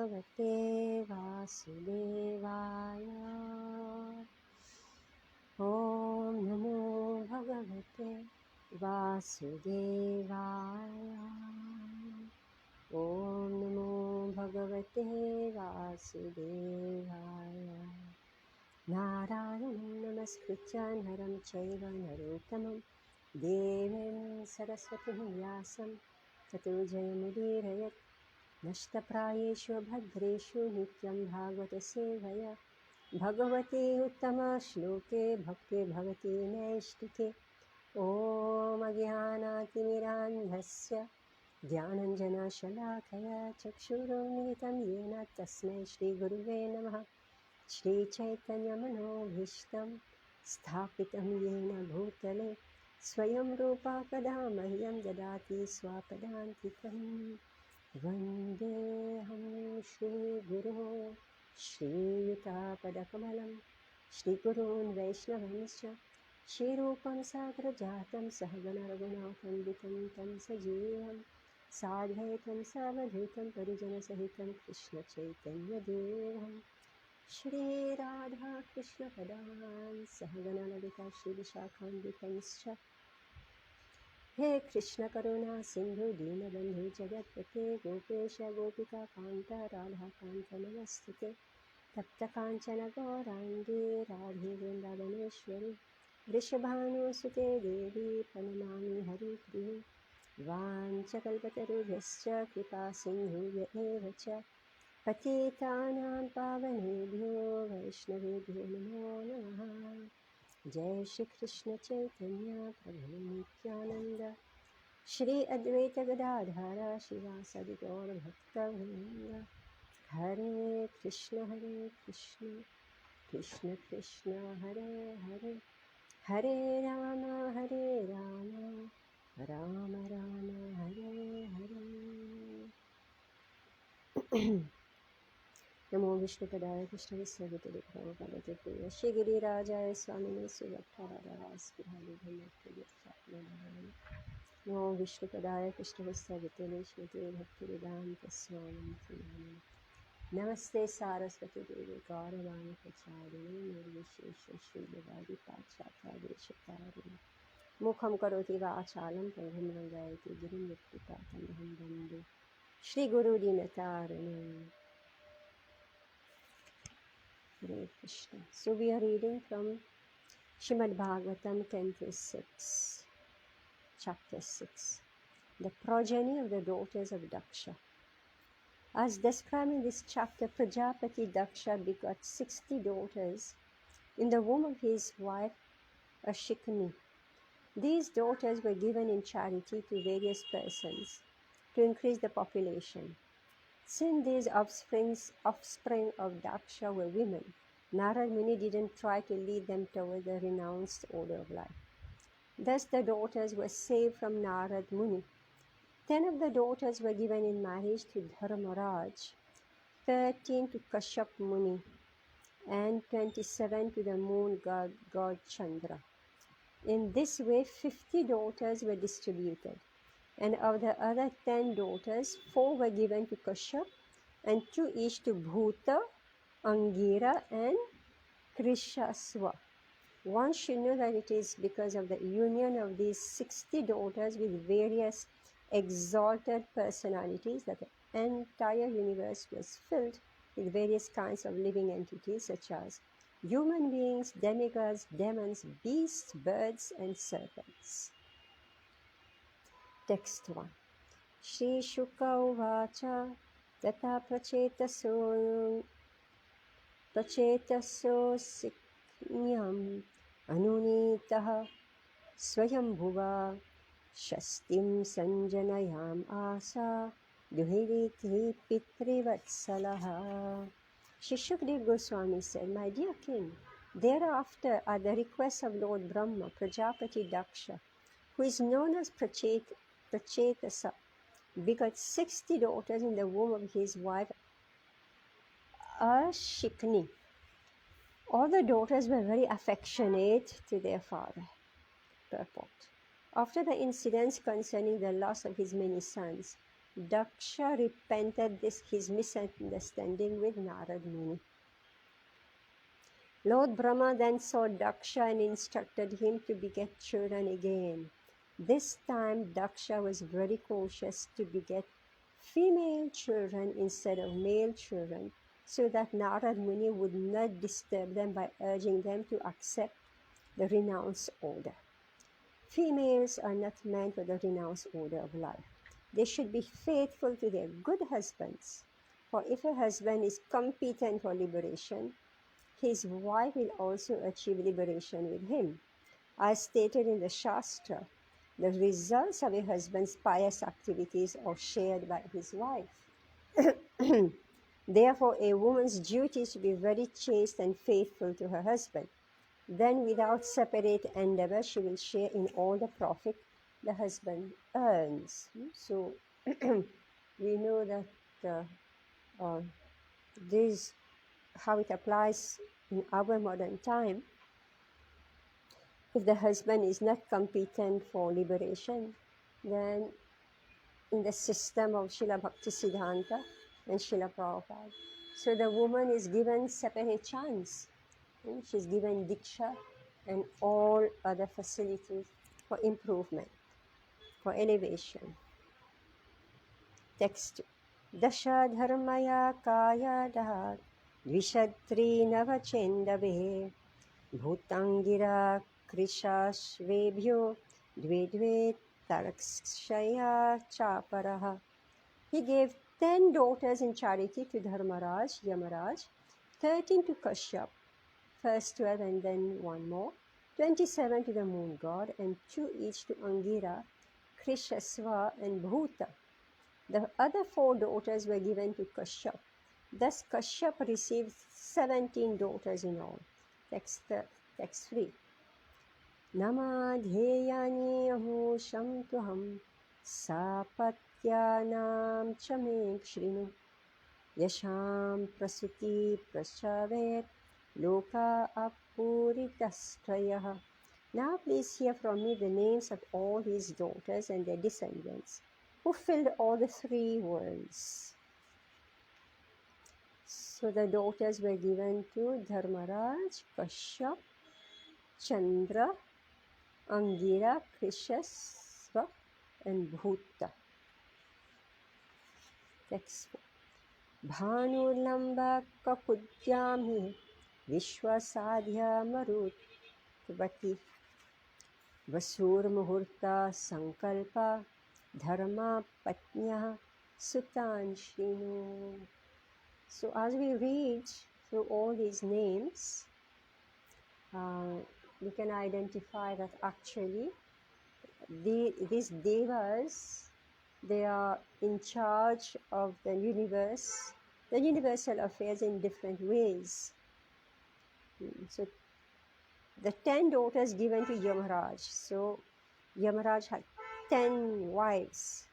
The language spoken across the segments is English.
भगवते वासुदेवाय। ॐ नमो भगवते वासुदेवाय। ॐ नमो भगवते वासुदेवाय। नारायणं नमस्कृत्य नरं चैव नरोत्तमं देवीं सरस्वतीं व्यासं ततो जयमुदीरयत्। नष्टप्रायेषु भद्रेषु नित्यं भागवतसेवया भगवते उत्तमश्लोके भक्ते भवति नैष्टिके। ॐ अज्ञानातिमिरान्धस्य ज्ञानञ्जनशलाकया चक्षुरुन्मिलितं येन तस्मै श्रीगुरुवे नमः। श्रीचैतन्यमनोभीष्टं स्थापितं येन भूतले स्वयं रूपा कदा मह्यं ददाति स्वपदान्तिकं। वन्देऽहं श्रीगुरुं श्रीयुतापदकमलं श्रीगुरून् वैष्णवंश्च श्रीरूपं साग्रजातं सहगणरघुनाथन्वितं तं सजीवं साद्वैतं सावधूतं परिजनसहितं कृष्णचैतन्यदेवं श्रीराधाकृष्णपदान् सहगणललिता श्रीविशाखान्वितंश्च। हे कृष्ण करुणा सिंधु दीनबंधु जगत्पते गोपेश गोपिका कांत राधा कांत नमस्तुते। तप्त कांचन गौरांगे राधे वृंदावनेश्वरी वृषभानुसुते देवी प्रणमामि हरिप्रिये। वाञ्छकल्पतरुभ्यश्च कृपा सिन्धुभ्य एव च पतितानां पावनेभ्यो वैष्णवेभ्यो नमो नमः। जय श्री कृष्ण चैतन्य प्रभु नित्यानंद श्री अद्वैत गदाधर शिवासादि गौर भक्तवृंद। हरे कृष्ण कृष्ण कृष्ण हरे हरे, हरे राम राम राम हरे हरे। नमो विष्णुपदाय कृष्णविष्णुपदे भगवते प्रिय श्री गिरिराजाय स्वामिने सुभक्ताराधरास्फुरं। नमो विष्णुपदाय कृष्णविष्णुपदे श्रीमते भक्तिवेदान्त स्वामिने। नमस्ते सारस्वती देवी गौरवाणी प्रचारिणे निर्विशेष शून्यवादी पाश्चात्यादेशतारिणे। मुखं करोति वाचालं प्रभुं रङ्गायति गिरिं यत्कृपातमहं वन्दे श्रीगुरुदीनतारिणम्। Hare Krishna. So we are reading from Shrimad Bhagavatam, Canto 6, Chapter 6, the progeny of the daughters of Daksha. As described in this chapter, Prajapati Daksha begot 60 daughters in the womb of his wife Ashikni. These daughters were given in charity to various persons to increase the population. Since these offspring of Daksha were women, Narad Muni didn't try to lead them toward the renounced order of life. Thus the daughters were saved from Narad Muni. 10 of the daughters were given in marriage to Dharmaraj, 13 to Kashyap Muni, and 27 to the moon god Chandra. In this way, 50 daughters were distributed, and of the other 10 daughters, 4 were given to Kashyap, and 2 each to Bhuta, Angira, and Krishaswa. One should know that it is because of the union of these 60 daughters with various exalted personalities that the entire universe was filled with various kinds of living entities such as human beings, demigods, demons, beasts, birds, and serpents. Text 1. Shri Shuka Uvacha Tata Prachetaso Siknyam Anunitaha Swayambhuva Shastim Sanjanayam Asa Duhiriti Pitrivatsalaha. Shri Shukdev Goswami said, my dear king, thereafter at the request of Lord Brahma, Prajapati Daksha, who is known as Prachetasa, begot 60 daughters in the womb of his wife Ashikni. All the daughters were very affectionate to their father. Purport. After the incidents concerning the loss of his many sons, Daksha repented his misunderstanding with Narad Muni. Lord Brahma then saw Daksha and instructed him to beget children again. This time Daksha was very cautious to beget female children instead of male children, so that Narad Muni would not disturb them by urging them to accept the renounced order. Females are not meant for the renounced order of life. They should be faithful to their good husbands, for if a husband is competent for liberation, his wife will also achieve liberation with him. As stated in the Shastra, the results of a husband's pious activities are shared by his wife. Therefore, a woman's duty is to be very chaste and faithful to her husband. Then, without separate endeavor, she will share in all the profit the husband earns. So, we know that this how it applies in our modern time. If the husband is not competent for liberation, then in the system of Srila Bhaktisiddhanta and Srila Prabhupada, so the woman is given separate chance. She's given diksha and all other facilities for improvement, for elevation. Text 10 dharmaya kaya dahat dvishatri navachendave bhutangira krishashvebhyo dve tarakshaya chaparaha. He gave 10 daughters in charity to Dharmaraj, Yamaraj, 13 to Kashyap, first 12 and then one more, 27 to the moon god, and 2 each to Angira, Krishasva, and Bhuta. The other 4 daughters were given to Kashyap. Thus Kashyap received 17 daughters in all. Text 3. Namadheyani ahusham tuham sapatyanam chame shrinu yasham prasuti prashavet loka apuritastvayah. Now please hear from me the names of all his daughters and their descendants, who filled all the 3 worlds. So the daughters were given to Dharmaraj, Kashyap, Chandra, Angira, Krishasva, and Bhuta. Text 4. Bhanulamba kakudyami vishwasadhya marutvati vasur muhurta sankalpa dharma patnya sutan shrinu. So as we read through all these names, we can identify that actually these devas, they are in charge of the universe, the universal affairs in different ways. So the 10 daughters given to Yamaraj. So Yamaraj had 10 wives,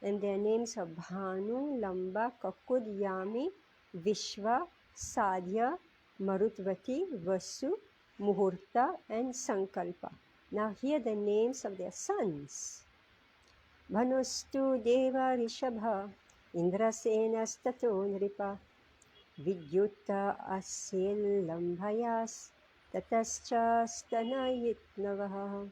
and their names are Bhanu, Lamba, Kakud, Yami, Vishwa, Sadhya, Marutvati, Vasu, Muhurta, and Sankalpa. Now here the names of their sons. Bhanustu Deva Rishabha, Indrasenastato Nripa, Vidyutta Asil Lambhayas, Tatascha Stanayitnavaha.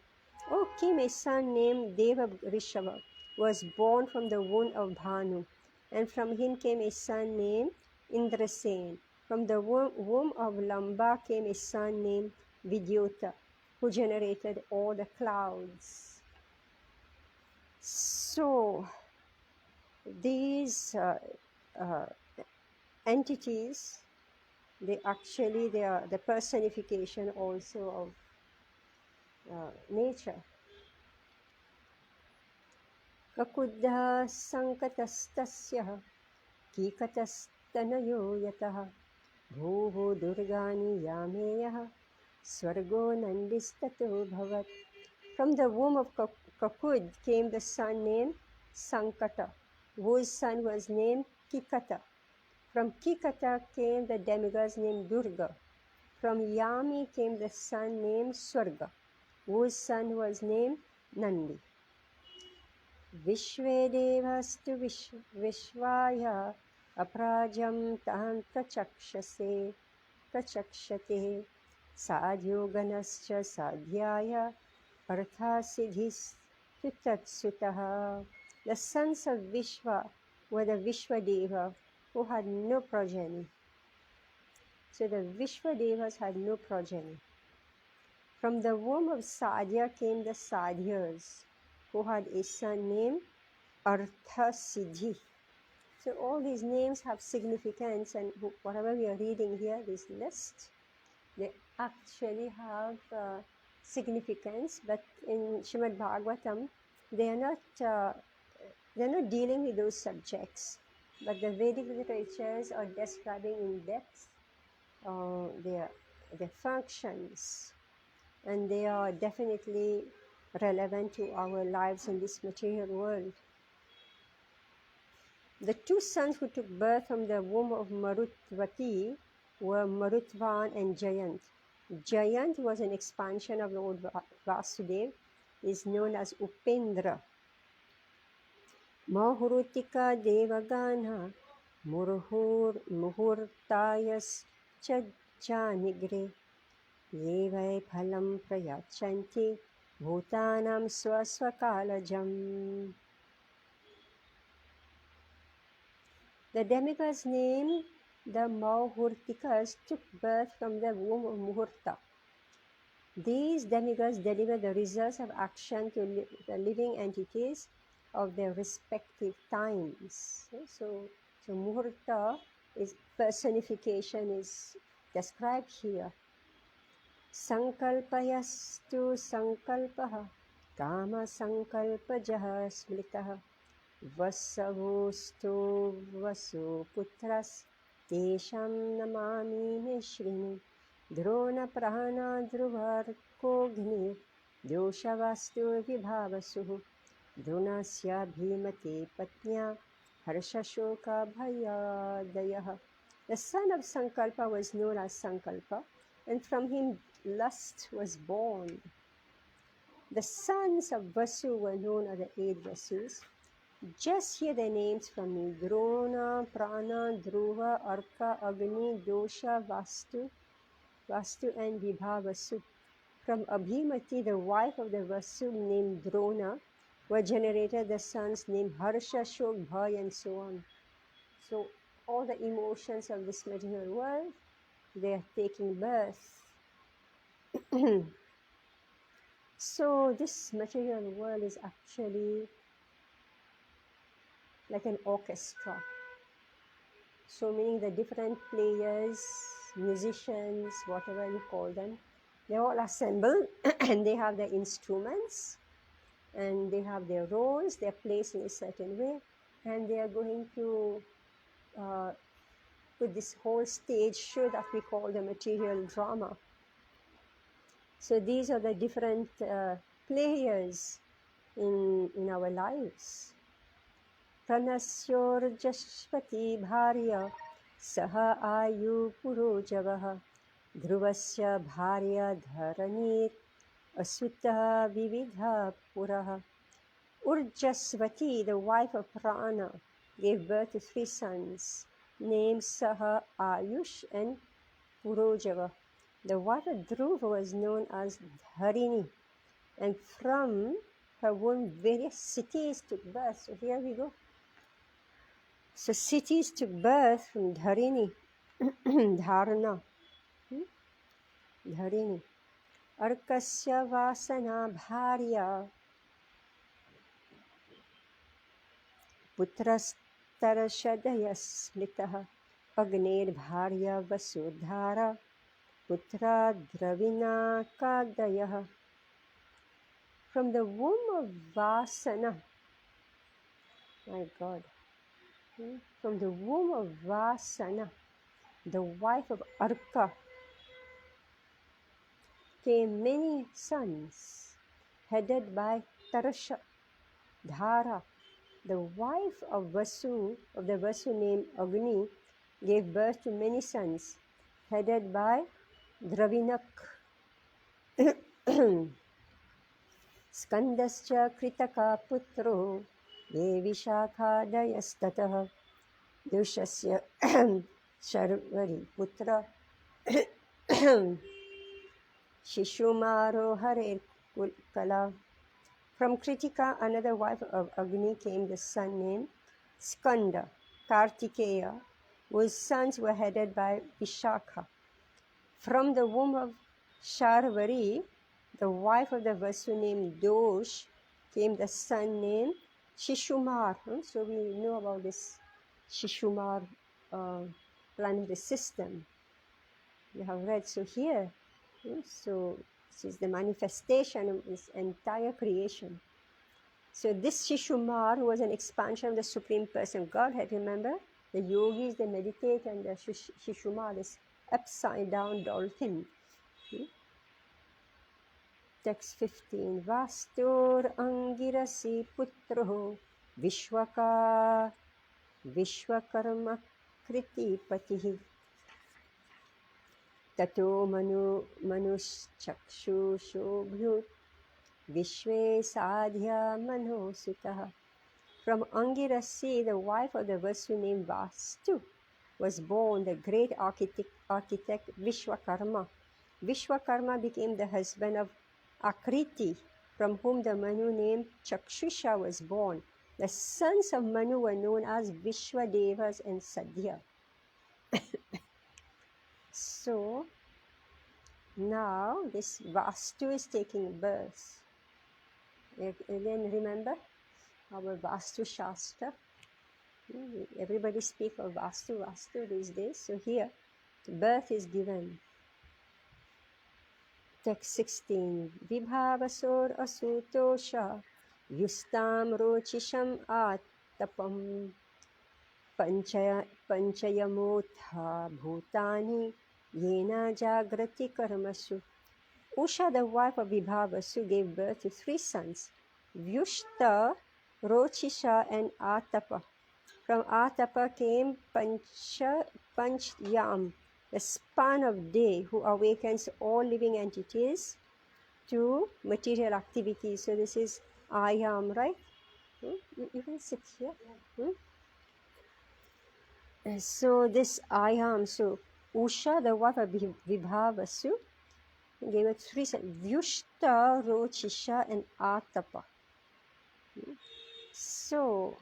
O King, a son named Deva Rishabha was born from the womb of Bhanu, and from him came a son named Indrasen. From the womb of Lamba came a son named Vidyota, who generated all the clouds. So these entities, they are the personification also of nature. Kakuddha sankatastasya kikatastanayo yataha bhuho durgani yameyaha swargo nandistato bhavat. From the womb of Kakud came the son named Sankata, whose son was named Kikata. From Kikata came the demigods named Durga. From Yami came the son named Swarga, whose son was named Nandi. Vishve devastu vishvaya aprajam tam prachakshate sadyoganascha sadhyaya arthasiddhistutatsutaha. The sons of Vishva were the Vishvadeva who had no progeny. So the Vishvadevas had no progeny. From the womb of Sadhya came the Sadhyas, who had a son named Arthasiddhi. So all these names have significance, and whatever we are reading here, this list, they actually have significance. But in Srimad Bhagavatam, they are not dealing with those subjects. But the Vedic literatures are describing in depth their functions, and they are definitely relevant to our lives in this material world. The two sons who took birth from the womb of Marutvati were Marutvan and Jayant. Jayant was an expansion of Lord Vasudeva, is known as Upendra. Mahurutika Devagana Muhurtayas Chajjanigre Yevai Phalam Prayachanti Bhutanam Swaswakalajam. The demigods named the Mahurtikas took birth from the womb of Muhurta. These demigods deliver the results of action to the living entities of their respective times. So Muhurta is personification is described here. Sankalpayastu sankalpaha kama sankalpajah smritaha Vasavostu Vasuputras Tesham Namami Nishrini Drona Prana Dhruvarkogni Doshavastu Vibhavasuhu Dronasya Bhimate Patnya Harshashoka Bhayadayaha. The son of Sankalpa was known as Sankalpa, and from him lust was born. The sons of Vasu were known as the 8 Vasus. Just hear their names from me: Drona, Prana, Dhruva, Arka, Agni, Dosha, Vastu, and Vibhavasu. From Abhimati, the wife of the Vasu named Drona, were generated the sons named Harsha, Shok, Bhay, and so on. So all the emotions of this material world, they are taking birth. So this material world is actually like an orchestra. So meaning the different players, musicians, whatever you call them, they all assemble and they have their instruments and they have their roles, they're placed in a certain way, and they are going to put this whole stage show that we call the material drama. So these are the different players in our lives. Pranasyorjashpati bharya saha ayu purojavaha dhruvasya bharya dharanir asutta vividha puraha. Urjasvati, the wife of Prana, gave birth to 3 sons named Saha, Ayush and Purojava. The wife of Dhruva was known as Dharini, and from her womb various cities took birth. So here we go. So cities took birth from Dharini, Dharana, Dharini. Arkasya Vasana Bharya, Putrastarashadaya Smritaha, Agner Bharya Vasudhara, Putra Dravina Kadayaha. From the womb of Vasana, my God, from the womb of Vasana, the wife of Arka, came many sons, headed by Tarasha, Dhara. The wife of Vasu, of the Vasu named Agni, gave birth to many sons, headed by Dravinak. Skandascha Kritaka Putro ये विशाखादयस्ततः दुष्यस्य शर्वरी पुत्र Shishumaru Hare Kala. From Kritika, another wife of Agni, came the son named Skanda, Kartikeya, whose sons were headed by Vishaka. From the womb of Sharvari, the wife of the Vasu named Dosh, came the son named Shishumar. So we know about this Shishumar planetary system. We have read. So here, so this is the manifestation of this entire creation. So this Shishumar was an expansion of the Supreme Person Godhead. Remember, the yogis, they meditate, and the Shishumar, this upside down dolphin. Text 15. Vastur Angirasi Putroho Vishwakarma Kriti Patihi Tato Manushchakshushobyut Vishwe Sadhya Manosutaha. From Angirasi, the wife of the Vasu named Vastu, was born the great architect Vishwakarma. Vishwakarma became the husband of Akriti, from whom the Manu named Chakshusha was born. The sons of Manu were known as Vishwadevas and Sadhya. So now this Vastu is taking birth. Again, remember our Vastu Shastra? Everybody speak of Vastu these days. So here, birth is given. Text 16. Vibhavasur asutosha yustam rochisham atapam panchayamotha bhutani yena jagrati karmasu. Usha, the wife of Vibhavasu, gave birth to 3 sons, Vyushta, Rochisha, and Atapa. From Atapa came Panchyam, the span of day, who awakens all living entities to material activities. So this is Ayam, right? You can sit here. So this Ayam, so Usha, the wife of Vibhavasu, gave it 3 sons, Vyushta, Rochisha, and Atapa. So,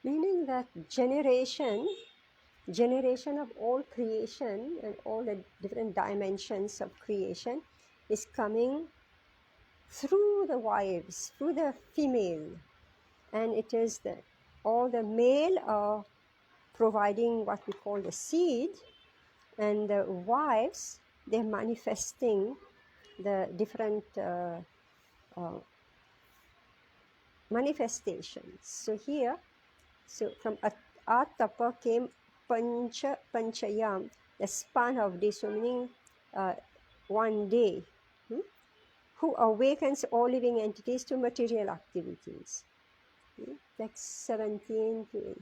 meaning that generation of all creation and all the different dimensions of creation is coming through the wives, through the female. And it is all the male are providing what we call the seed, and the wives, they're manifesting the different manifestations. So here, so from Atapa came Panchayam, the span of day, so meaning one day, who awakens all living entities to material activities. Text 17 to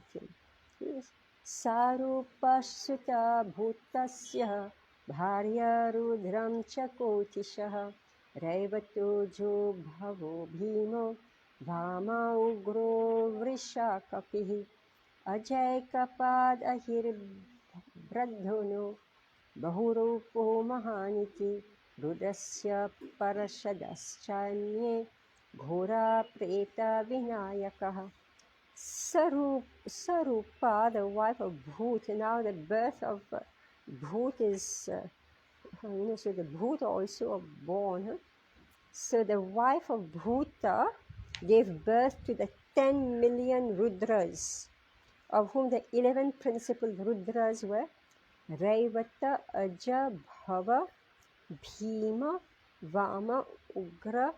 18. Sarupasuta bhutasya bharya rudram chakotishaha raivato jo bhavo bhimo vama ugro vrishakapihi Ajaikapada अहिर्भ्रद्धनो बहुरूपो महानिति रुद्रस्य परषदश्चान्ये घोरा प्रेत विनायकः. Sarupa, the wife of Bhut. Now the birth of Bhut is, so the Bhut also are born. So the wife of Bhuta gave birth to the 10 million Rudras, of whom the 11 principal Rudras were Raivata, Aja, Bhava, Bhima, Vama, Ugra,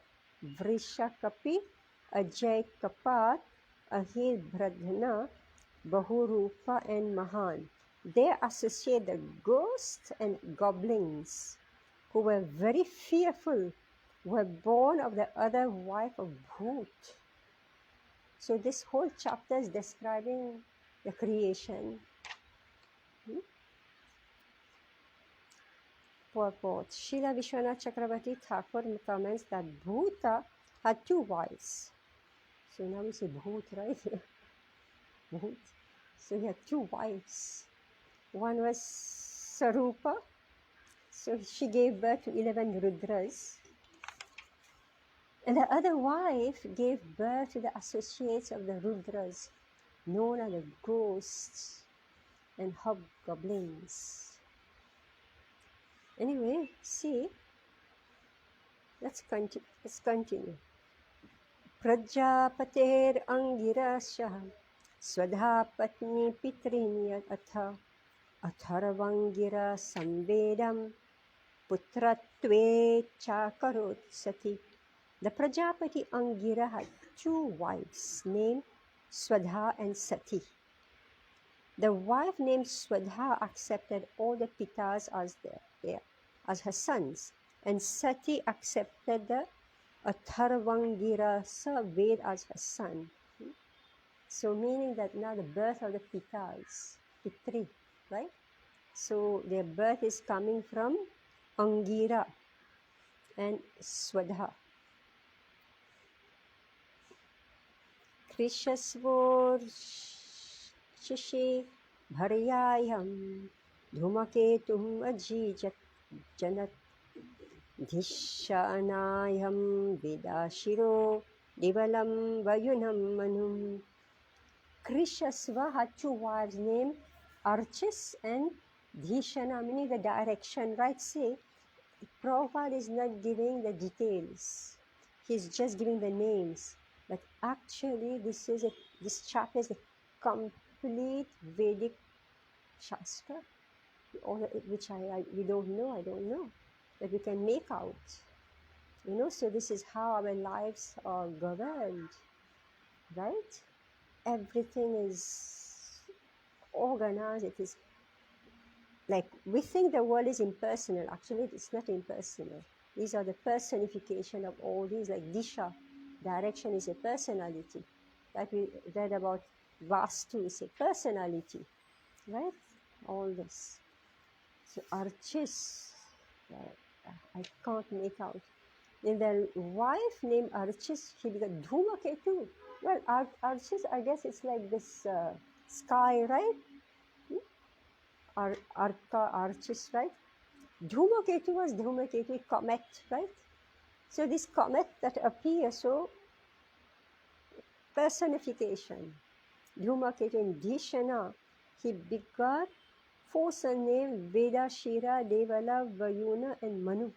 Vrishakapi, Ajay-Kapat, Ahirbhradhana, Bahurupa, and Mahan. They associate the ghosts and goblins who were very fearful, were born of the other wife of Bhut. So this whole chapter is describing the creation. Purport. Srila Vishwanath Chakravarti Thakur comments that Bhuta had 2 wives. So now we say Bhoot, right? Bhoot. So he had two wives. One was Sarupa. So she gave birth to 11 Rudras. And the other wife gave birth to the associates of the Rudras, known as the ghosts and hobgoblins. Anyway, see, let's continue. Prajapater angirashah swadha patni pitrini atha atharvangira samvedam putratve chakarot sati. The Prajapati Angira had two wives named Swadha and Sati. The wife named Swadha accepted all the pitas as her sons, and Sati accepted the Atharvangirasa Ved as her son. So meaning that now the birth of the pitas, Pitri, right? So their birth is coming from Angira and Swadha. Krishasvorshishi bharyayam dhumaketum ajijat janat dhishanayam vedashiro divalam vayunam manum. Krishasva had two wives named Archis and Dhishana, meaning the direction, right? See, Prabhupada is not giving the details. He's just giving the names. But actually, this chapter is a complete Vedic Shastra, which we don't know, I don't know, but we can make out. So this is how our lives are governed, right? Everything is organized. It is like we think the world is impersonal. Actually, it's not impersonal. These are the personification of all these, like Disha. Direction is a personality. Like we read about Vastu is a personality, right? All this. So Archis, I can't make out. And the wife named Archis, she got Dhumaketu. Well, Archis, I guess it's like this sky, right? Archis, right? Dhumaketu was Dhumaketu, comet, right? So this comet that appears, so personification. Dhumaketu in Dhishana, he begot four sons named Vedashira, Devala, Vayuna, and Manu.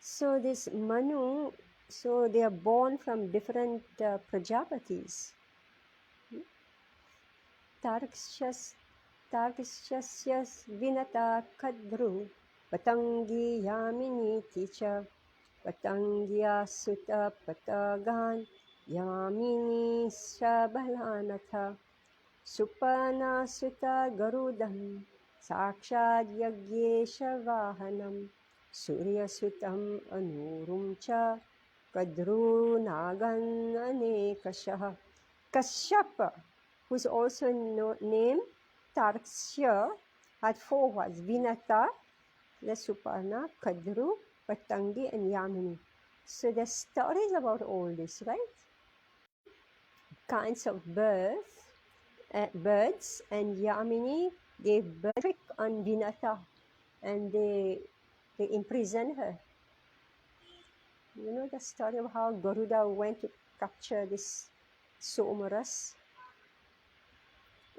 So this Manu, so they are born from different Prajapatis. Tarkshasyas Vinata Kadru Patangi Yamini Ticha Patangya Sutta Patagan Yamini Shabalanatha Supana Sutta Garudam Sakshad Yagyesha Vahanam Surya Sutam Anurum Cha Kadru Nagan Anekashaha. Kashyapa, who's also named Tarksya, had four wives: Vinata, the Suparna, Kadru, Patangi, and Yamini. So the stories about all this, right? Kinds of birds, and Yamini gave birth on Vinata, and they imprisoned her. You know the story of how Garuda went to capture this Somaras.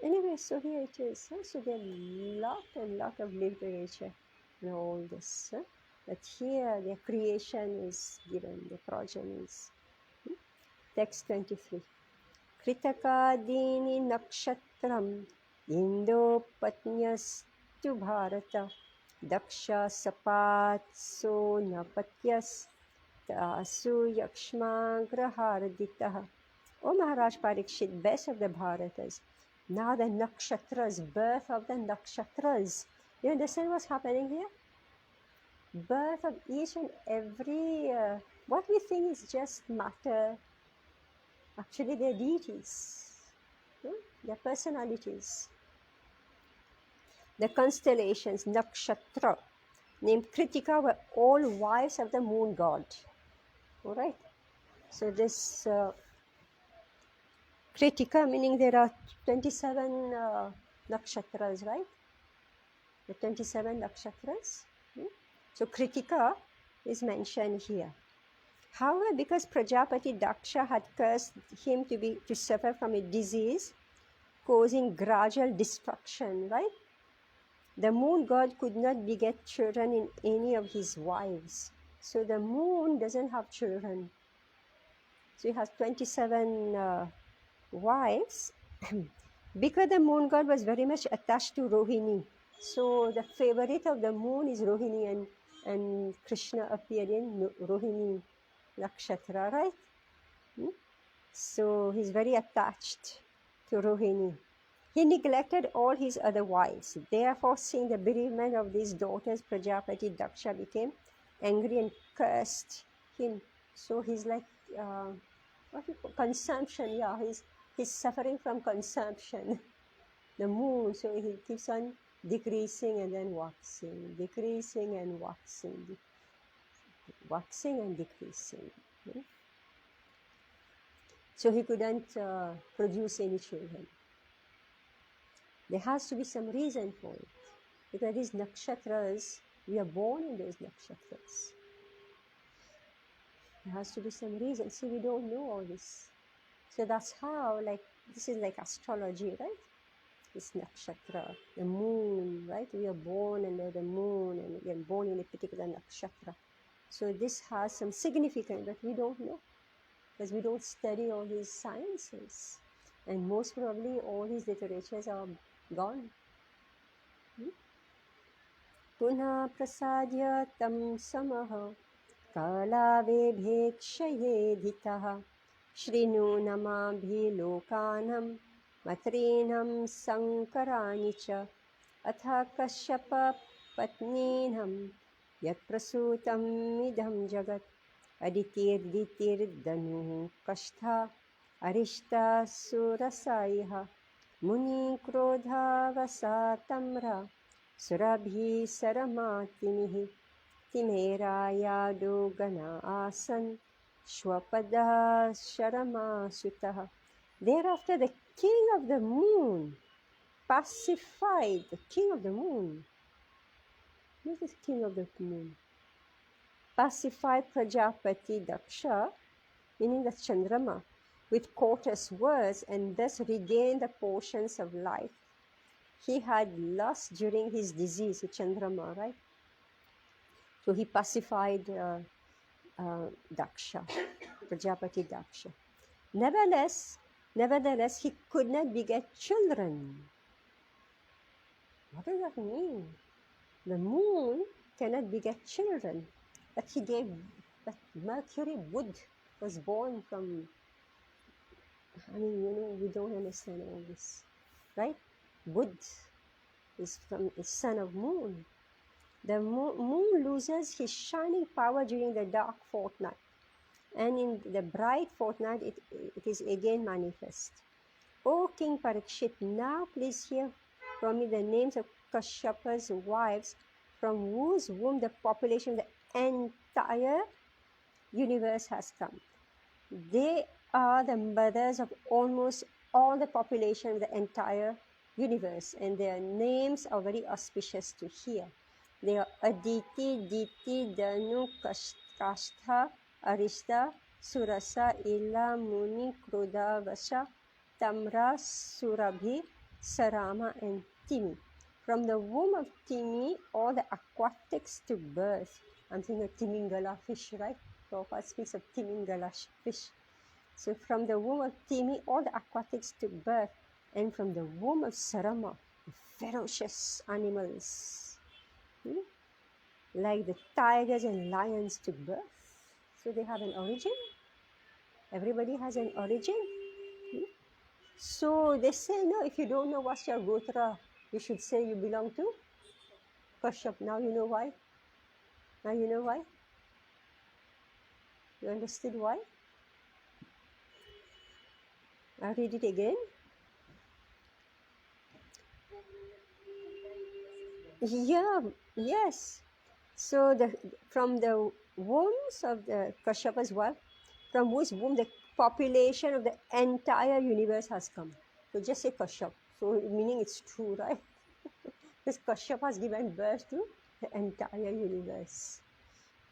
Anyway, so here it is. So there are lot of literature in all this. But here the creation is given, the progenies. Text 23. Kritakadini nakshatram Indo patnyastu bharata Daksha sapatso napatyas Tasu yakshma graharditaha. O Maharaj Parikshit, best of the Bharatas. Now the nakshatras, birth of the nakshatras. You understand what's happening here? Birth of each and every, what we think is just matter, actually they're deities, they're personalities. The constellations, nakshatra, named Kritika, were all wives of the moon god. All right. So this Kritika, meaning there are 27 nakshatras, right? The 27 nakshatras. So Kritika is mentioned here. However, because Prajapati Daksha had cursed him to suffer from a disease causing gradual destruction, right? The moon god could not beget children in any of his wives. So the moon doesn't have children. So he has 27 wives. Because the moon god was very much attached to Rohini. So the favorite of the moon is Rohini, and Krishna appeared in Rohini Nakshatra, right? So he's very attached to Rohini. He neglected all his other wives. Therefore, seeing the bereavement of these daughters, Prajapati Daksha became angry and cursed him. So he's like, consumption. Yeah, he's suffering from consumption. The moon, so he keeps on decreasing and then waxing, decreasing and waxing, waxing and decreasing. So he couldn't produce any children. There has to be some reason for it. Because these nakshatras, we are born in those nakshatras. There has to be some reason. See, we don't know all this. So that's how, like, this is like astrology, right? This nakshatra, the moon, right? We are born under the moon and we are born in a particular nakshatra. So this has some significance, but we don't know because we don't study all these sciences. And most probably all these literatures are gone. Punha prasadya tam samaha kalavedhekshayedhitaha shrinu namabhi lokanam matrinam sankarani cha atha kashyapa patninam yat prasutam idam jagat aditirditirdanuh kashtha arishta surasaiha muni krodha vasatamra surabhi saramatinih timeraya gana asan shwapada sharama sutaha. Thereafter the king of the moon pacified the king of the moon. Who is the king of the moon? Pacified Prajapati Daksha, meaning the Chandrama, with courteous words and thus regained the portions of life he had lost during his disease, Chandrama, right? So he pacified Daksha, Prajapati Daksha. Nevertheless, he could not beget children. What does that mean? The moon cannot beget children, but Mercury wood was born from. We don't understand all this, right? Wood is from the son of moon. The moon loses his shining power during the dark fortnight, and in the bright fortnight it is again manifest. O King Parikshit, now please hear from me the names of Kashyapa's wives, from whose womb the population of the entire universe has come. They are the mothers of almost all the population of the entire universe, and their names are very auspicious to hear. They are Aditi, Diti, Danu, Kashtha, Arishta, Surasa, Ila, Muni, Krodha, Vasha, Tamra, Surabhi, Sarama, and Timi. From the womb of Timi, all the aquatics took birth. I'm thinking of Timingala fish, right? Prabhupada speaks of Timingala fish. So from the womb of Timi, all the aquatics took birth. And from the womb of Sarama, the ferocious animals, like the tigers and lions took birth. So they have an origin. Everybody has an origin. So they say, no, if you don't know what's your Gotra, you should say you belong to Kashyap. Now you know why? Now you know why? You understood why? I'll read it again. Yeah, yes. So from the wombs of the Kashyapa's wife, from whose womb the population of the entire universe has come. So just say Kashyap. So meaning it's true, right? Because Kashyap has given birth to the entire universe.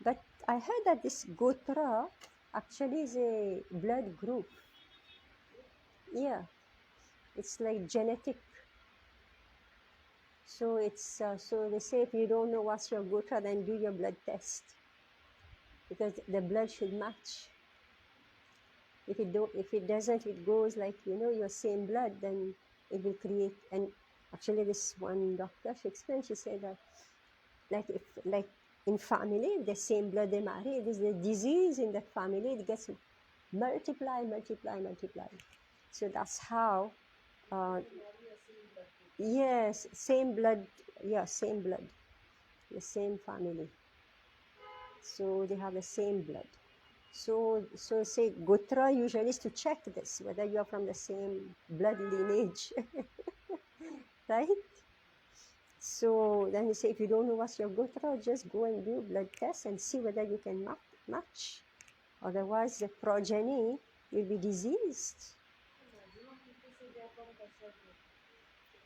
But I heard that this Gotra actually is a blood group. Yeah, it's like genetic. So it's so they say if you don't know what's your Gotra, then do your blood test, because the blood should match. If it doesn't, it goes like your same blood, then it will create. And actually, this one doctor, she explained. She said that like in family, if the same blood they marry, it is the disease in that family. It gets multiply. So that's how. Yes, same blood. Yeah, same blood, the same family. So they have the same blood. So say Gotra usually is to check this, whether you are from the same blood lineage, right? So then you say, if you don't know what's your Gotra, just go and do blood tests and see whether you can match. Otherwise, the progeny will be diseased.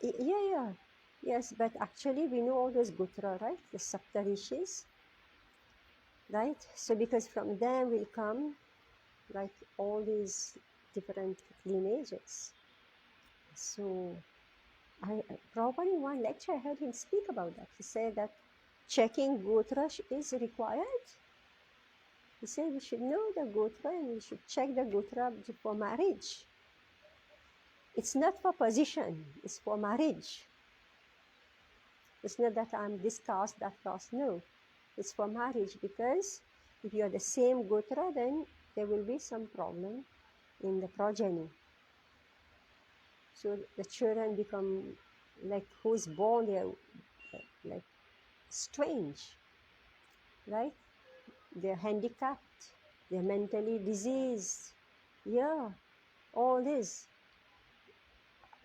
Yeah. Yes, but actually we know all those Gotra, right? The Saptarishis, right? So because from them will come like all these different lineages. So I probably in one lecture I heard him speak about that. He said that checking Gotra is required. He said we should know the Gotra and we should check the Gotra for marriage. It's not for position, it's for marriage. It's not that I'm this caste, that caste. No, it's for marriage, because if you are the same Gotra, then there will be some problem in the progeny. So the children become like who's born, they're like strange, right? They're handicapped, they're mentally diseased. Yeah, all this.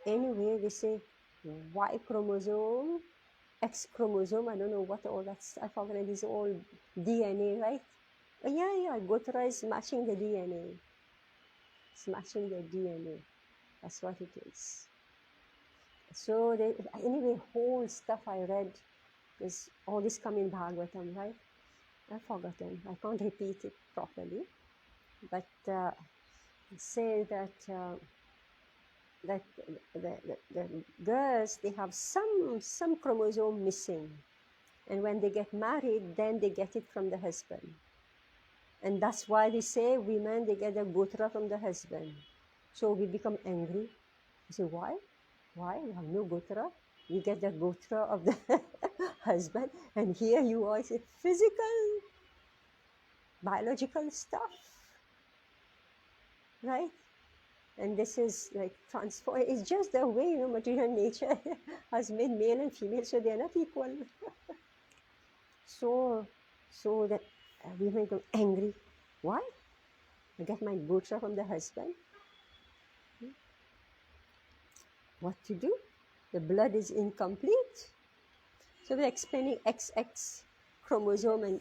Anyway, they say Y chromosome, X chromosome, I don't know what all that's, I forgot it is all DNA, right? Yeah, Gotra is matching the DNA. It's matching the DNA. That's what it is. So anyway, whole stuff I read is all this come in Bhagavatam, right? I've forgotten. I can't repeat it properly. But say that the girls, they have some chromosome missing, and when they get married, then they get it from the husband, and that's why they say women, they get the Gotra from the husband. So we become angry. We say, why we have no Gotra? You get the Gotra of the husband, and here you are, say physical, biological stuff, right? And this is like transform. It's just the way material nature has made male and female, so they are not equal. so that women go angry. Why? I get my Gotra from the husband. What to do? The blood is incomplete. So we're explaining XX chromosome and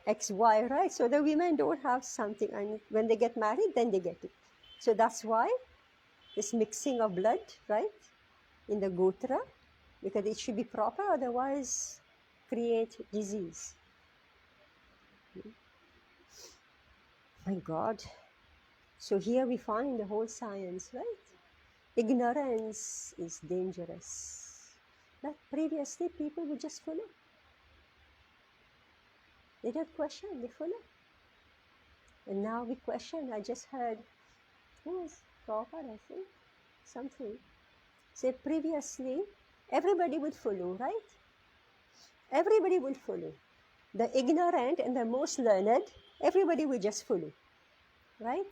XY, right? So the women don't have something, and when they get married, then they get it. So that's why this mixing of blood, right, in the Gotra, because it should be proper, otherwise create disease. My God. So here we find the whole science, right? Ignorance is dangerous. But previously people would just follow. They don't question, they follow. And now we question. I just heard, who was Prabhupada, I think, something. Say previously, everybody would follow, right? Everybody would follow. The ignorant and the most learned, everybody would just follow, right?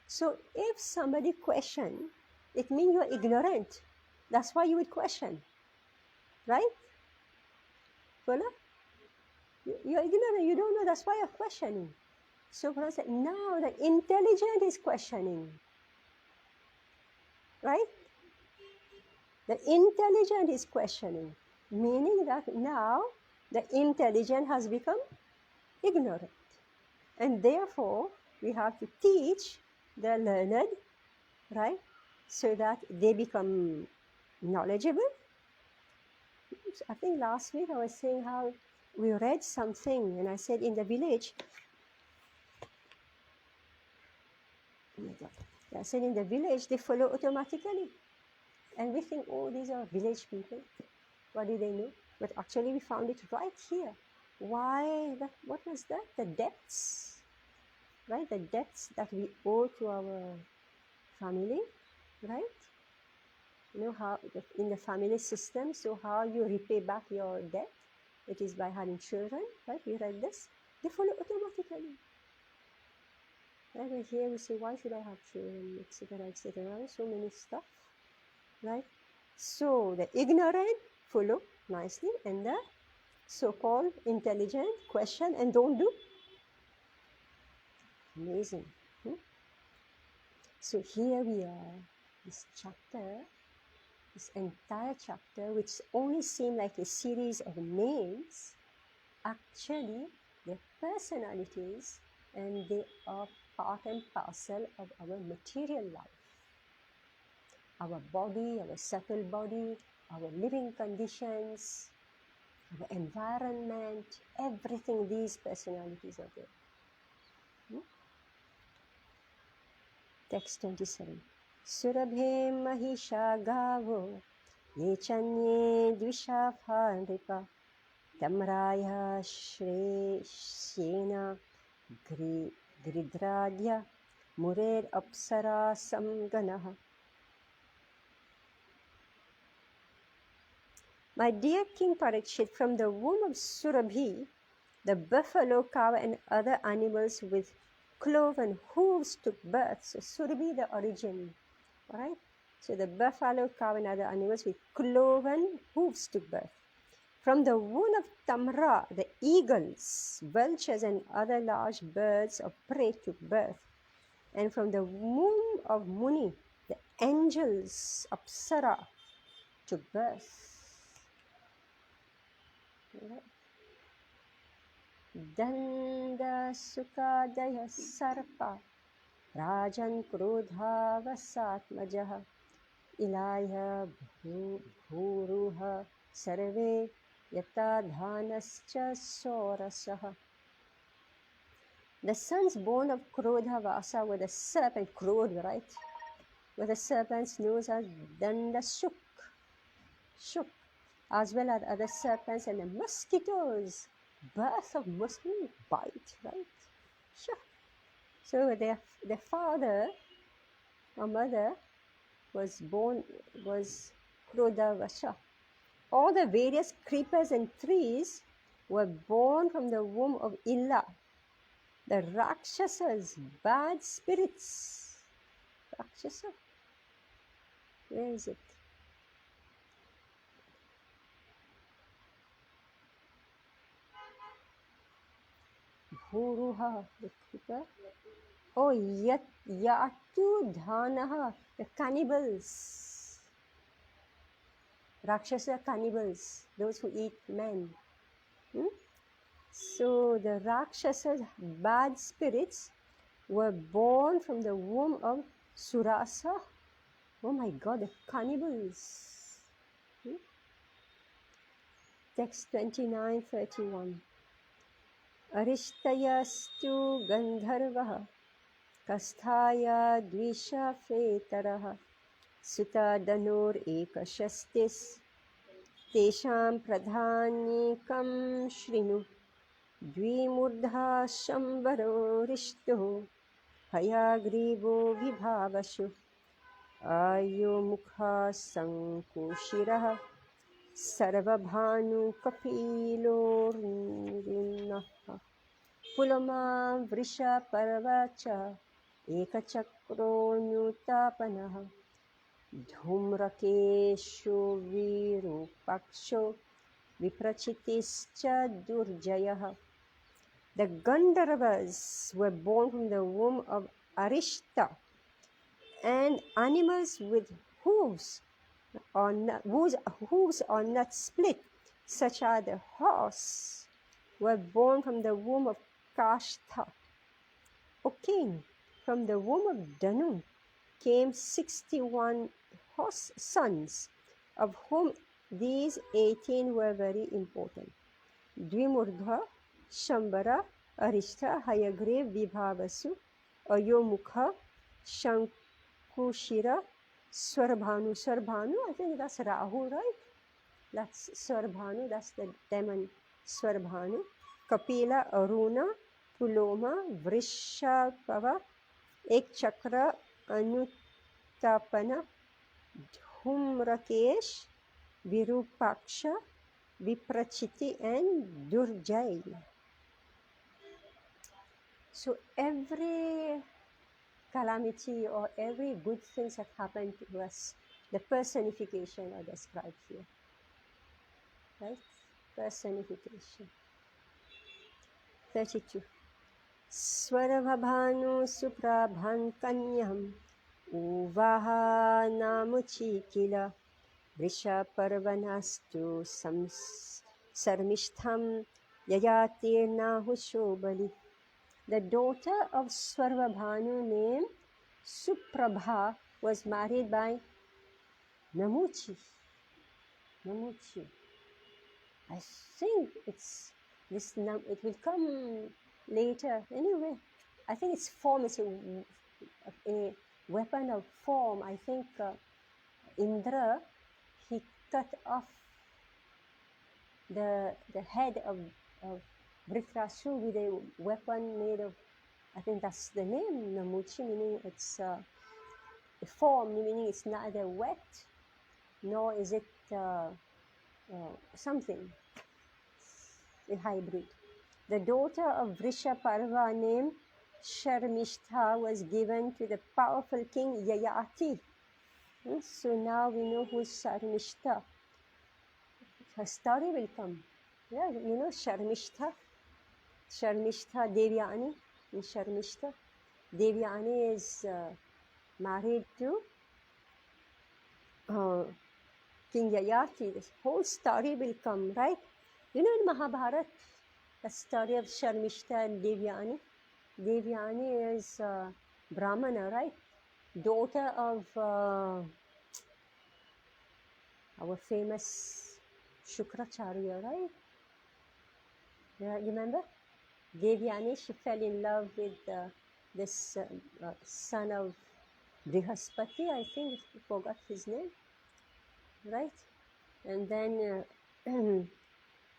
So if somebody question, it means you're ignorant. That's why you would question, right? Follow? You're ignorant, you don't know, that's why you're questioning. So Prabhupada said, now the intelligent is questioning, right? The intelligent is questioning, meaning that now the intelligent has become ignorant. And therefore, we have to teach the learned, right? So that they become knowledgeable. I think last week I was saying how we read something, and I said in the village, oh my God, I said in the village they follow automatically. And we think, oh, these are village people. What do they know? But actually we found it right here. Why? What was that? The debts, right? The debts that we owe to our family, right? You know how in the family system, so how you repay back your debt? It is by having children, right? We read this. They follow automatically. Right? And here we say, why should I have children, etc., etc. So many stuff, right? So the ignorant follow nicely, and the so-called intelligent question and don't do. Amazing. So here we are, this chapter, this entire chapter, which only seemed like a series of names, actually they're personalities, and they are part and parcel of our material life. Our body, our subtle body, our living conditions, our environment, everything, these personalities are there. Text 27. Surabhe mahisha gavo ye chanye dvishapha nripa tamraya shreshena gridradya murer apsara samganaha. My dear King Parikshit, from the womb of Surabhi, the buffalo, cow and other animals with cloven hooves took birth. So Surabhi, the origin, all right? So the buffalo, cow and other animals with cloven hooves took birth. From the womb of Tamra, the eagles, vultures and other large birds of prey took birth. And from the womb of Muni, the angels, Apsara, took birth. Danda Sukadaya Sarpa Rajan Krodha Vasatmajaha Ilaya Bhuruha Sarve Yata Dhanascha Sorasaha. The sons born of Krodha Vasa were the serpent, Krodha, right? Were the serpents known as Danda Shuk, as well as other serpents and the mosquitoes. Birth of mosquito bite, right? Sure. So their father or mother was Krodavasha. All the various creepers and trees were born from the womb of Illa. The Rakshasas, bad spirits. Rakshasa. Where is it? Bhuruha, the creeper. Oh, Yatu Dhanaha, the cannibals. Rakshasa cannibals, those who eat men. So the Rakshasas, bad spirits, were born from the womb of Surasa. Oh my God, the cannibals. Text 29:31. Arishtayastu Gandharvaha Kasthaya Dvisha Fetaraha Sutta Danur Ekashastis Tesham Pradhanyekam Shrinu Dvimurdha Shambaro Rishto Hayagrivo Vibhavashu Ayo Mukha Sankushiraha Sarvabhanu Kapilornaha Pulama Vrisha Parvacha Ekachakro Nyutapanaha Dhumrakesho Virupaksho Viprachitischa Durjayaha. The Gandharvas were born from the womb of Arishta, and animals with hooves or not split, such as the horse, were born from the womb of Kashtha. O king, from the womb of Danu came 61 sons, of whom these 18 were very important. Dvimurdha, Shambara, Arishta, Hayagrev, Vibhavasu, Ayomukha, Shankushira, Swarbhanu. Swarbhanu, I think that's Rahu, right? That's Swarbhanu, that's the demon Swarbhanu. Kapila, Aruna, Puloma, Vrishapava, Ekchakra, Anutapana, Dhumrakesh, Virupaksha, Viprachiti, and Durjai. So every calamity or every good things that happen to us, the personification are described here. Right? Personification. 32. Swarabhabhanu suprabhan kanyam uvaha namuchi kila vrisha parvanastu sarmishtham yayatir nahushobali. The daughter of Swarabhanu named Suprabha was married by Namuchi. I think it's this. It will come later. Anyway, I think its form is a weapon of form. I think Indra, he cut off the head of Vritrashu with a weapon made of. I think that's the name, Namuchi, meaning it's a form, meaning it's neither wet nor is it something, a hybrid. The daughter of Vrishaparva named Sharmishtha was given to the powerful king Yayati. So now we know who is Sharmishtha. Her story will come. Yeah, you know Sharmishtha Devyani. Sharmishtha Devyani is married to King Yayati. This whole story will come, right? You know in Mahabharata, the story of Sharmishtha and Devyani. Devyani is Brahmana, right? Daughter of our famous Shukracharya, right? Yeah, you remember? Devyani, she fell in love with this son of Brihaspati, I think, I forgot his name, right? And then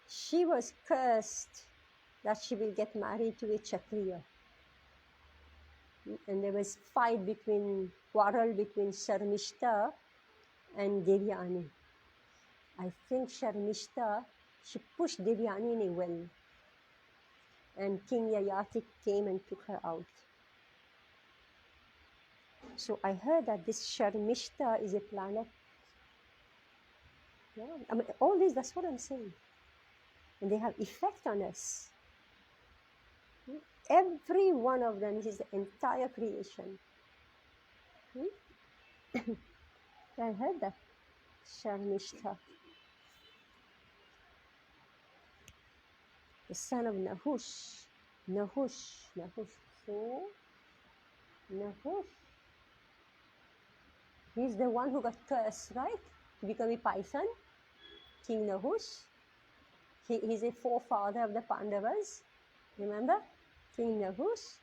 she was cursed that she will get married to a Kshatriya. And there was quarrel between Sharmishta and Devyani. I think Sharmishta, she pushed Devyani in a well. And King Yayati came and took her out. So I heard that this Sharmishta is a planet. Yeah, I mean, all this, that's what I'm saying. And they have effect on us. Every one of them is the entire creation. I heard that. Sharmishta. The son of Nahush. So, Nahush. He's the one who got cursed, right? To become a python. King Nahush. He's a forefather of the Pandavas. Remember? King Nahush.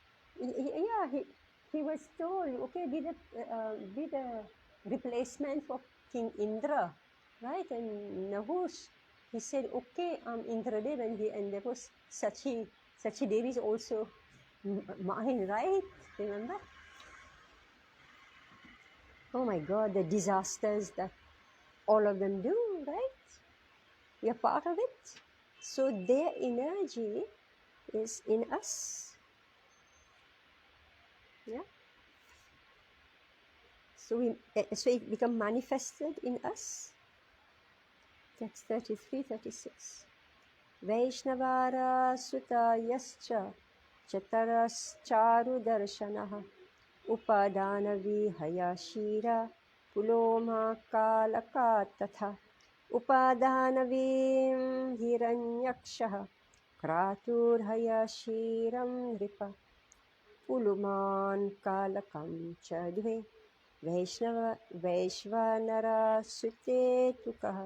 He was told, okay, be the replacement for King Indra, right? And Nahush, he said, okay, I'm Indradev, and there was Sachi Devi is also mine, right? Remember? Oh my God, the disasters that all of them do, right? We are part of it. So their energy is in us. Yeah. So it become manifested in us. Text 33, 36. Vaishnavara sutta yascha chatarascharu darshanaha upadana vihaya shira puloma kalaka tatha upadana vim hiranyakshaha kraturhaya shiram nripa पुलुमान् कालकं च द्वे वैश्वानरसुते तुकः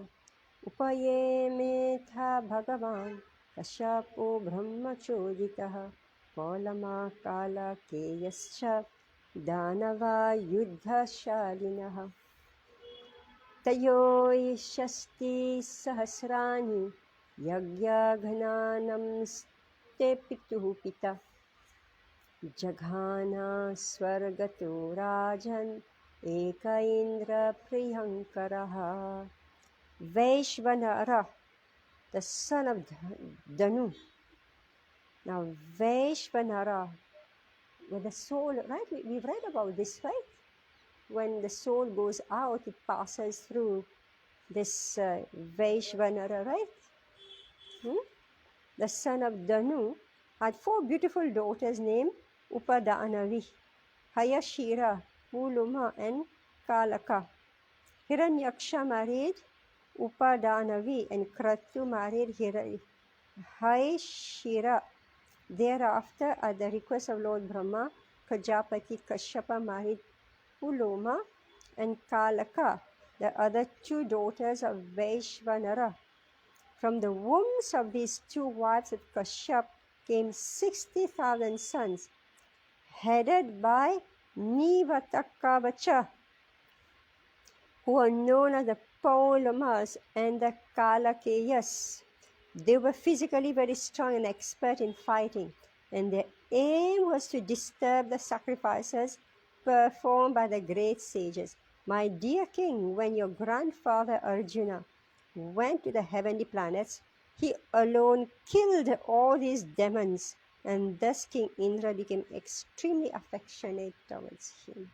उपयेमेथा भगवान् कश्यपो ब्रह्मचोदितः पौलमाकालकेयश्च दानवा युद्धशालिनः तयोषष्टिसहस्राणि यज्ञघ्नानंस्ते पितुः पिता जघाना स्वर्गतो राजन् एक इन्द्रप्रियङ्करः Vaishvanara, the son of Danu. Now Vaishvanara, with the soul, right? We've read about this, right? When the soul goes out, it passes through this Vaishvanara, right? The son of Danu had 4 beautiful daughters named Upadanavi, Hayashira, Puluma, and Kalaka. Hiranyaksha married Upadanavi and Kratu married Hayashira. Thereafter, at the request of Lord Brahma, Prajapati Kashyapa married Puloma and Kalaka, the other 2 daughters of Vaishvanara. From the wombs of these 2 wives of Kashyap came 60,000 sons, headed by Nivatakavacha, who are known as the Paulomas and the Kalakeyas. They were physically very strong and expert in fighting, and their aim was to disturb the sacrifices performed by the great sages. My dear king, when your grandfather Arjuna went to the heavenly planets, he alone killed all these demons, and thus King Indra became extremely affectionate towards him.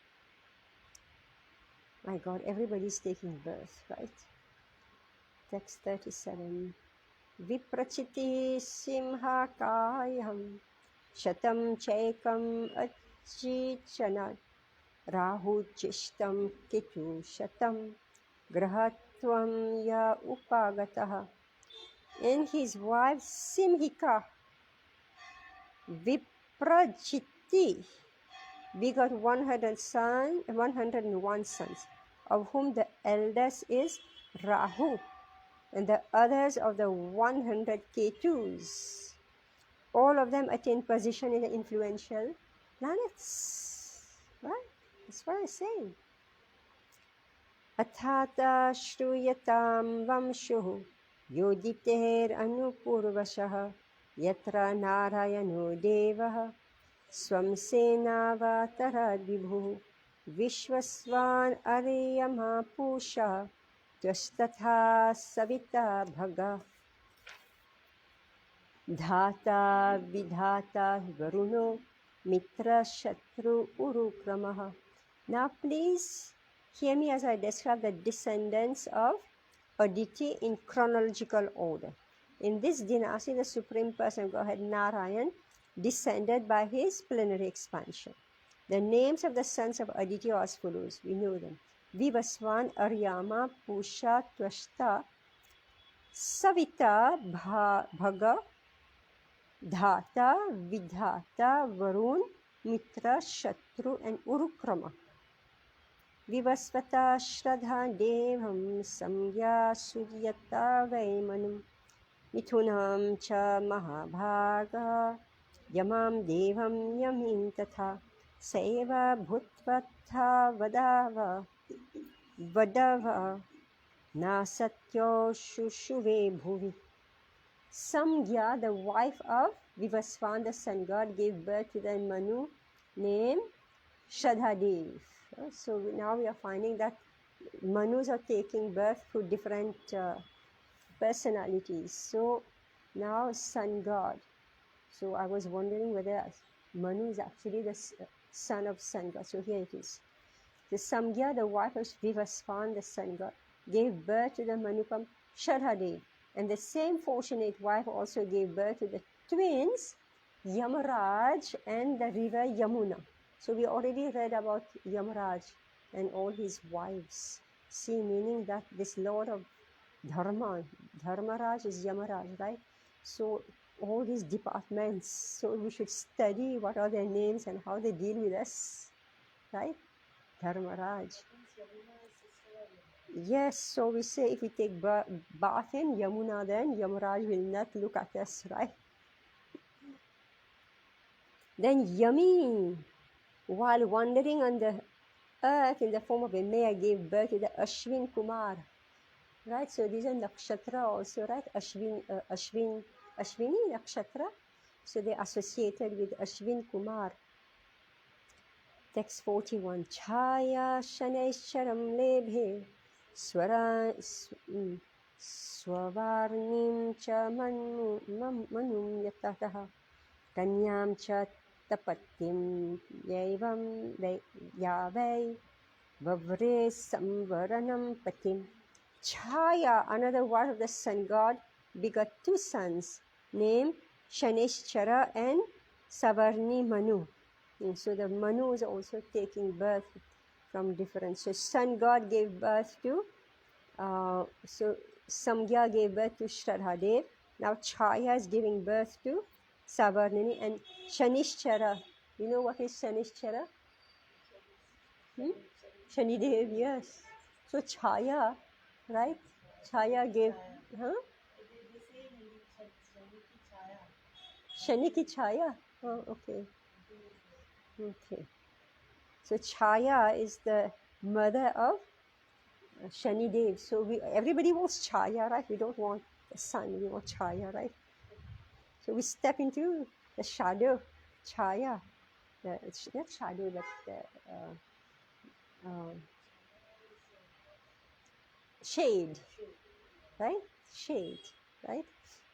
My God, everybody's taking birth, right? Text 37. Viprachiti simhakayam shatam chaikam achichanat rahu chishtam kitu shatam grahatvam ya upagataha. And his wife Simhika, Viprachiti, begot 101 sons, of whom the eldest is Rahu, and the others of the 100 Ketus. All of them attained position in the influential planets. Right? That's what I'm saying. Athata shruyatam vamshuhu yoditer anupurvashaha yatra narayano devaha swam senavatarad vibhu vishwasvan ariyama pusha tvastatha savita bhaga dhata vidhata varuno mitra shatru urukramaha. Now please hear me as I describe the descendants of Aditi in chronological order. In this dynasty, the Supreme Person of Godhead, Narayan, descended by his plenary expansion. The names of the sons of Aditi are as follows. We know them. Vivasvan, Aryama, Pusha, Tvashta, Savita, Bhaga, Dhata, Vidhata, Varun, Mitra, Shatru, and Urukrama. Vivasvata Shraddha Devam Samya Suryata Vaimanum Mithunam Cha Mahabhaga Yamam Devam Yamin Tatha Seva Bhutvatha Vadava Nasatyo Shushuve Bhuvi. Samgya, the wife of Vivasvan, the sun god, gave birth to the Manu named Shraddhadev. So now we are finding that Manus are taking birth through different personalities. So now sun god. So I was wondering whether Manu is actually the son of sun god. So here it is. The Samgya, the wife of Vivasvan, the sun god, gave birth to the Manupam Shraddhadev. And the same fortunate wife also gave birth to the twins Yamaraj and the river Yamuna. So we already read about Yamaraj and all his wives. See, meaning that this lord of Dharma, Dharmaraj is Yamaraj, right? So all these departments. So we should study what are their names and how they deal with us, right? Dharmaraj. Yes, so we say if we take bath in Yamuna, then Yamaraj will not look at us, right? Then Yami, while wandering on the earth in the form of a mare, gave birth to the Ashwin Kumar, right? So these are nakshatra also, right? Ashwini nakshatra. So they associated with Ashwin Kumar. Text 41. Chaya Shanesharam Lebhe Swavarnim cha manum yatataha Kanyam cha tapattim yavai Vavre samvaranam patim. Chaya, another one of the sun god, begot two sons named Shaneshchara and Savarni Manu. And so the Manu is also taking birth from different. So sun god gave birth to, so Samgya gave birth to Shradhadev. Now Chaya is giving birth to Savarnini and Shanishchara. You know what is Shanishchara? Shanidev, yes. So Chaya, right? Chaya gave, huh? Shani ki Chaya. Oh, okay. Okay. So Chaya is the mother of Shanidev. So everybody wants Chaya, right? We don't want the sun, we want Chaya, right? So we step into the shadow, Chaya. It's not shadow, but the shade, right? Shade, right?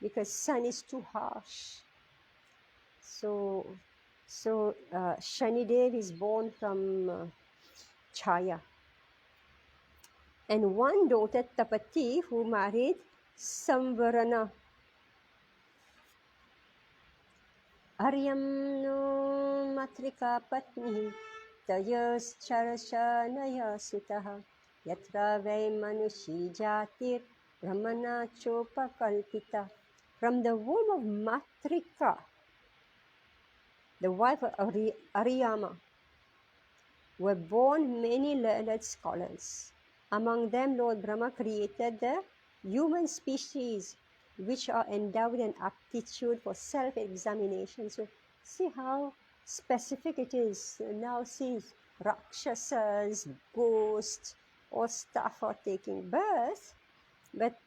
Because sun is too harsh. So Shanidev is born from Chaya. And one daughter, Tapati, who married Samvarana. Aryam no matrika patni tayas charashanaya sutaha yatra vai manushi jatir brahmana chopa kalpita. From the womb of Matrika, the wife of Aryama, were born many learned scholars. Among them, Lord Brahma created the human species, which are endowed with an aptitude for self-examination. So see how specific it is. Now see, Rakshasas, ghosts, all stuff are taking birth. But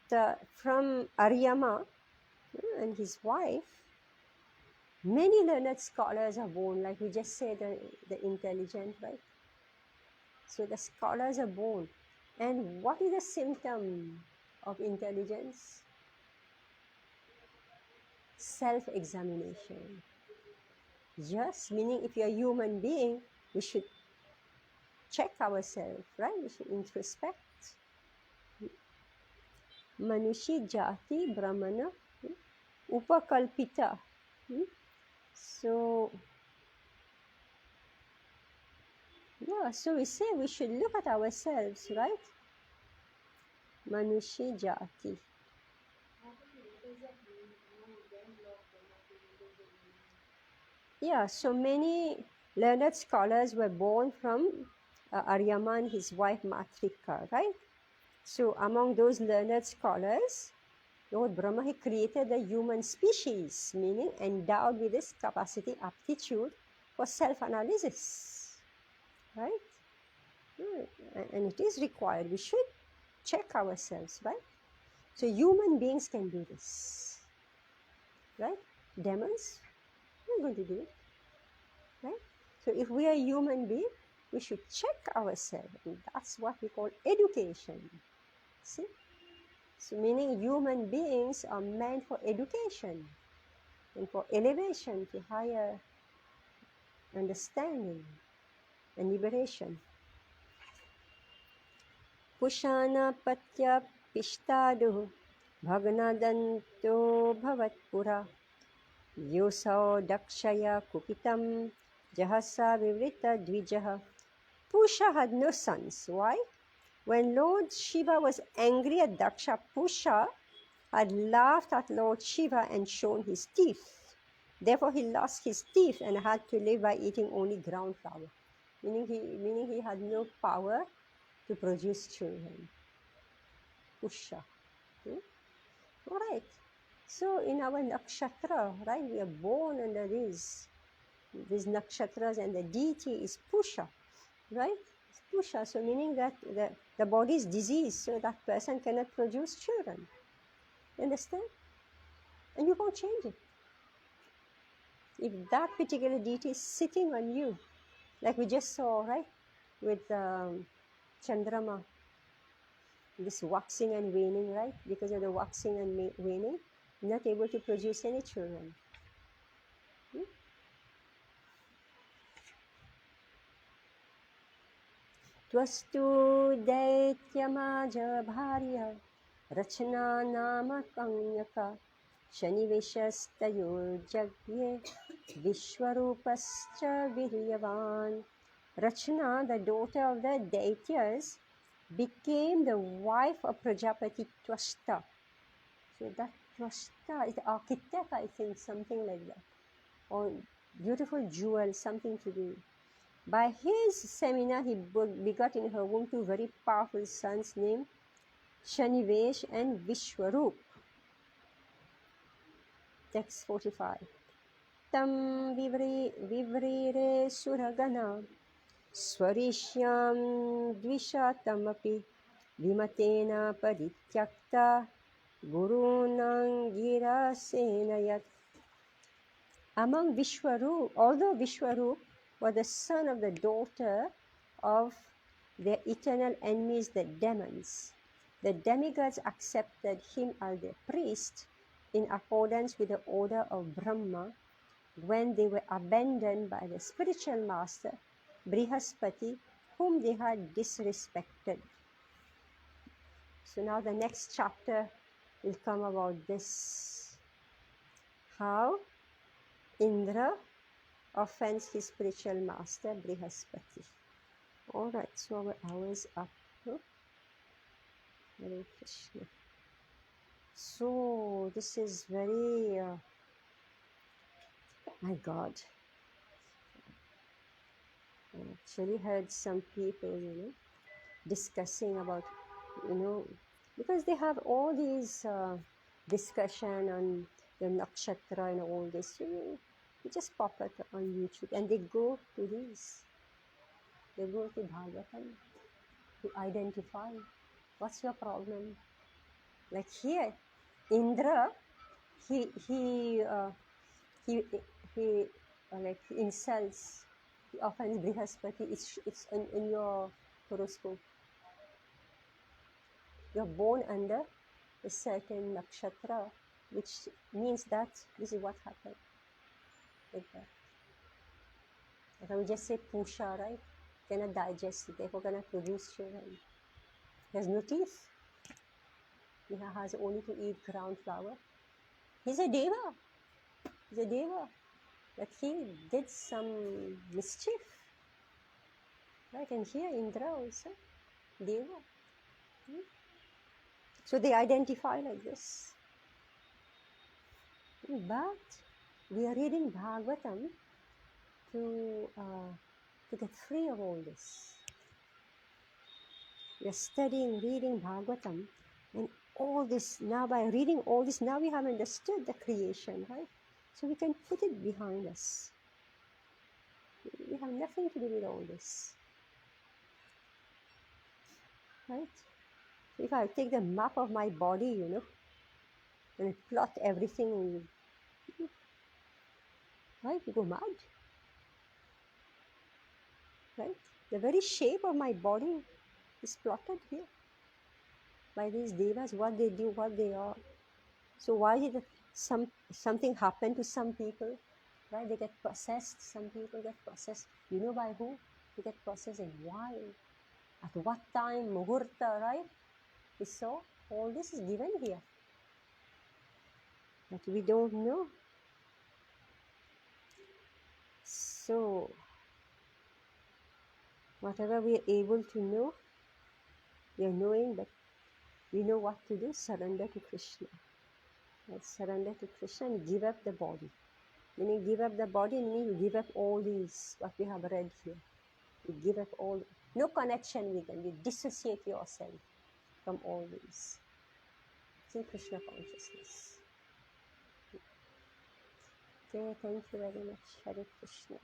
from Aryama and his wife, many learned scholars are born, like we just said, the intelligent, right? So the scholars are born. And what is the symptom of intelligence? Self-examination. Yes, meaning if you're a human being, we should check ourselves, right? We should introspect. Manushi jati brahmana upakalpita. So, yeah, so we say we should look at ourselves, right? Manushi jati. Yeah, so many learned scholars were born from Aryama and his wife Matrika, right? So among those learned scholars, Lord Brahma, he created the human species, meaning endowed with this capacity, aptitude for self-analysis, right? And it is required. We should check ourselves, right? So human beings can do this, right? Demons, we're going to do it, right? So if we are a human being, we should check ourselves. And that's what we call education. See? So meaning human beings are meant for education and for elevation to higher understanding and liberation. Pushana patya pishtadu bhagnadanto bhavatpura yosao dakshaya kupitam jahasa vivrita dvijaha. Pusha had no sons. Why? When Lord Shiva was angry at Daksha, Pusha had laughed at Lord Shiva and shown his teeth. Therefore, he lost his teeth and had to live by eating only ground flour, meaning he had no power to produce children. Pusha. All right. So in our nakshatra, right, we are born under these nakshatras, and the deity is Pusha, right? It's Pusha. So meaning that the body is diseased, so that person cannot produce children. You understand? And you can't change it. If that particular deity is sitting on you, like we just saw, right, with Chandrama, this waxing and waning, right? Because of the waxing and waning, not able to produce any children. Twastu Daityamaja Bharya Rachana Nama Kanyaka Shaniveshastayo Jagye Vishwarupascha Viryavan. Rachana, the daughter of the Daityas, became the wife of Prajapati Twasta. So that Twasta is the architect, I think, something like that. Or beautiful jewel, something to do. By his seminar, he begot in her womb two very powerful sons named Shanivesh and Vishwarup. Text 45. Tam vivrire suragana swarishyam dvishatamapi vimatena parityakta gurunang girasenayat. Among Vishwarup, although Vishwarup was the son of the daughter of their eternal enemies, the demons, the demigods accepted him as their priest in accordance with the order of Brahma when they were abandoned by the spiritual master Brihaspati, whom they had disrespected. So now the next chapter will come about this. How Indra offends his spiritual master Brihaspati. All right, so our hour is up. Hare Krishna. So this is very, my God. I actually heard some people, discussing about, because they have all these discussion on the nakshatra and all this. You just pop it on YouTube and they go to this. They go to Bhagavatam to identify what's your problem. Like here, Indra, he like insults, he offends Brihaspati. It's in your horoscope. You're born under a certain nakshatra, which means that this is what happened. Like that. Like we just say Pusha, right? Cannot digest it, therefore cannot produce children. He has no teeth. He has only to eat ground flour. He's a deva. He's a deva. But he did some mischief. Right? And here Indra also, deva. So they identify like this. But we are reading Bhagavatam to get free of all this. We are studying, reading Bhagavatam, and all this, now by reading all this, now we have understood the creation, right? So we can put it behind us. We have nothing to do with all this. Right? So if I take the map of my body, and plot everything, right? You go mad. Right? The very shape of my body is plotted here by these devas, what they do, what they are. So why did something happen to some people? Right? They get possessed. Some people get possessed. You know by who? They get possessed and why? At what time? Muhurta, right? So all this is given here. But we don't know. So whatever we are able to know, we are knowing, but we know what to do, surrender to Krishna. Let's surrender to Krishna and give up the body. Meaning give up the body, meaning you give up all these, what we have read here. You give up all, no connection with them. You dissociate yourself from all these. It's in Krishna consciousness. Okay, thank you very much. Hare Krishna.